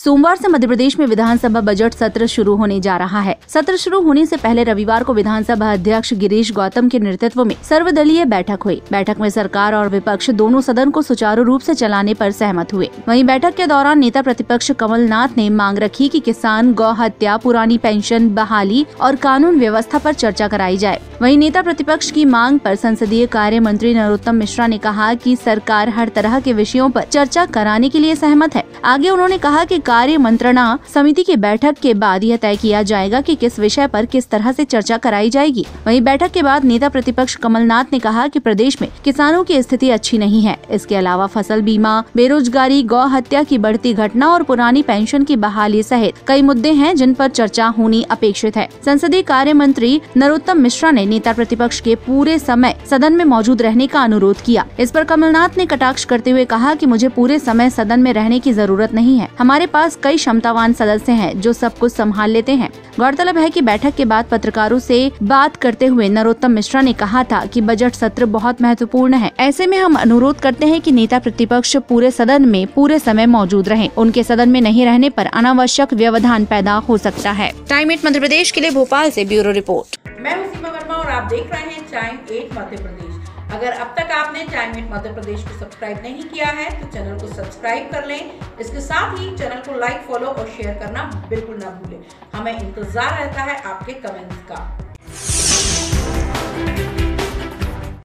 सोमवार से मध्य प्रदेश में विधानसभा बजट सत्र शुरू होने जा रहा है। सत्र शुरू होने से पहले रविवार को विधानसभा अध्यक्ष गिरीश गौतम के नेतृत्व में सर्वदलीय बैठक हुई। बैठक में सरकार और विपक्ष दोनों सदन को सुचारू रूप से चलाने पर सहमत हुए। वहीं बैठक के दौरान नेता प्रतिपक्ष कमलनाथ ने मांग रखी कि किसान, गौ हत्या, पुरानी पेंशन बहाली और कानून व्यवस्था पर चर्चा कराई जाए। वहीं नेता प्रतिपक्ष की मांग पर संसदीय कार्य मंत्री नरोत्तम मिश्रा ने कहा कि सरकार हर तरह के विषयों पर चर्चा कराने के लिए सहमत है। आगे उन्होंने कहा कि कार्य मंत्रणा समिति की बैठक के बाद यह तय किया जाएगा कि किस विषय पर किस तरह से चर्चा कराई जाएगी। वहीं बैठक के बाद नेता प्रतिपक्ष कमलनाथ ने कहा कि प्रदेश में किसानों की स्थिति अच्छी नहीं है। इसके अलावा फसल बीमा, बेरोजगारी, गौ हत्या की बढ़ती घटना और पुरानी पेंशन की बहाली सहित कई मुद्दे हैं जिन पर चर्चा होनी अपेक्षित है। संसदीय कार्य मंत्री नरोत्तम मिश्रा ने नेता प्रतिपक्ष के पूरे समय सदन में मौजूद रहने का अनुरोध किया। इस पर कमलनाथ ने कटाक्ष करते हुए कहा कि मुझे पूरे समय सदन में रहने की जरूरत नहीं है। हमारे पास कई क्षमतावान सदस्य हैं जो सब कुछ संभाल लेते हैं। गौरतलब है कि बैठक के बाद पत्रकारों से बात करते हुए नरोत्तम मिश्रा ने कहा था कि बजट सत्र बहुत महत्वपूर्ण है। ऐसे में हम अनुरोध करते हैं कि नेता प्रतिपक्ष पूरे सदन में पूरे समय मौजूद रहें। उनके सदन में नहीं रहने पर अनावश्यक व्यवधान पैदा हो सकता है। टाइम 8 मध्य प्रदेश के लिए भोपाल से ब्यूरो रिपोर्ट। मैं हूं सीमा वर्मा और आप देख रहे हैं टाइम 8 मध्य प्रदेश। अगर अब तक आपने टाइम 8 मध्य प्रदेश को सब्सक्राइब नहीं किया है तो चैनल को सब्सक्राइब कर लें। इसके साथ ही चैनल को लाइक, फॉलो और शेयर करना बिल्कुल ना भूलें। हमें इंतजार रहता है आपके कमेंट्स का।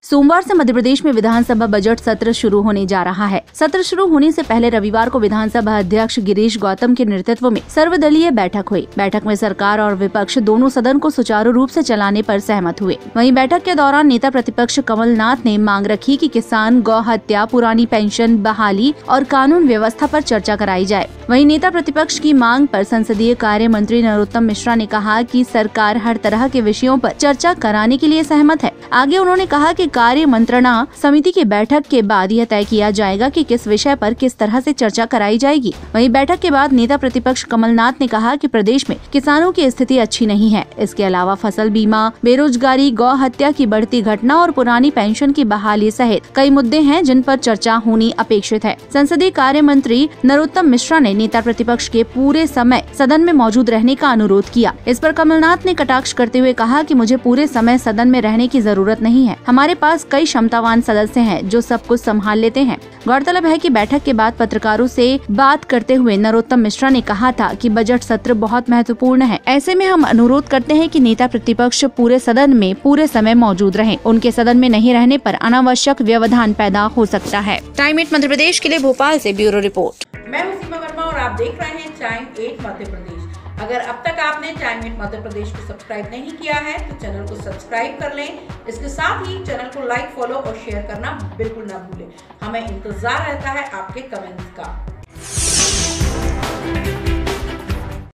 सोमवार से मध्य प्रदेश में विधानसभा बजट सत्र शुरू होने जा रहा है। सत्र शुरू होने से पहले रविवार को विधानसभा अध्यक्ष गिरीश गौतम के नेतृत्व में सर्वदलीय बैठक हुई। बैठक में सरकार और विपक्ष दोनों सदन को सुचारू रूप से चलाने पर सहमत हुए। वहीं बैठक के दौरान नेता प्रतिपक्ष कमलनाथ ने मांग रखी कि किसान, गौ हत्या, पुरानी पेंशन बहाली और कानून व्यवस्था पर चर्चा कराई जाए। वहीं नेता प्रतिपक्ष की मांग पर संसदीय कार्य मंत्री नरोत्तम मिश्रा ने कहा कि सरकार हर तरह के विषयों पर चर्चा कराने के लिए सहमत है। आगे उन्होंने कहा कि कार्य मंत्रणा समिति की बैठक के बाद यह तय किया जाएगा कि किस विषय पर किस तरह से चर्चा कराई जाएगी। वहीं बैठक के बाद नेता प्रतिपक्ष कमलनाथ ने कहा कि प्रदेश में किसानों की स्थिति अच्छी नहीं है। इसके अलावा फसल बीमा, बेरोजगारी, गौ हत्या की बढ़ती घटना और पुरानी पेंशन की बहाली सहित कई मुद्दे हैं जिन पर चर्चा होनी अपेक्षित है। संसदीय कार्य मंत्री नरोत्तम मिश्रा ने नेता प्रतिपक्ष के पूरे समय सदन में मौजूद रहने का अनुरोध किया। इस पर कमलनाथ ने कटाक्ष करते हुए कहा कि मुझे पूरे समय सदन में रहने की जरूरत नहीं है। हमारे पास कई क्षमतावान सदस्य हैं जो सब कुछ संभाल लेते हैं। गौरतलब है कि बैठक के बाद पत्रकारों से बात करते हुए नरोत्तम मिश्रा ने कहा था कि बजट सत्र बहुत महत्वपूर्ण है। ऐसे में हम अनुरोध करते हैं कि नेता प्रतिपक्ष पूरे सदन में पूरे समय मौजूद रहें। उनके सदन में नहीं रहने पर अनावश्यक व्यवधान पैदा हो सकता है। टाइम 8 मध्य प्रदेश के लिए भोपाल से ब्यूरो रिपोर्ट। मैं हूं सीमा वर्मा और आप देख रहे हैं टाइम 8 मध्य प्रदेश। अगर अब तक आपने टाइम 8 मध्य प्रदेश को सब्सक्राइब नहीं किया है तो चैनल को सब्सक्राइब कर लें। इसके साथ ही चैनल को लाइक, फॉलो और शेयर करना बिल्कुल ना भूलें। हमें इंतजार रहता है आपके कमेंट्स का।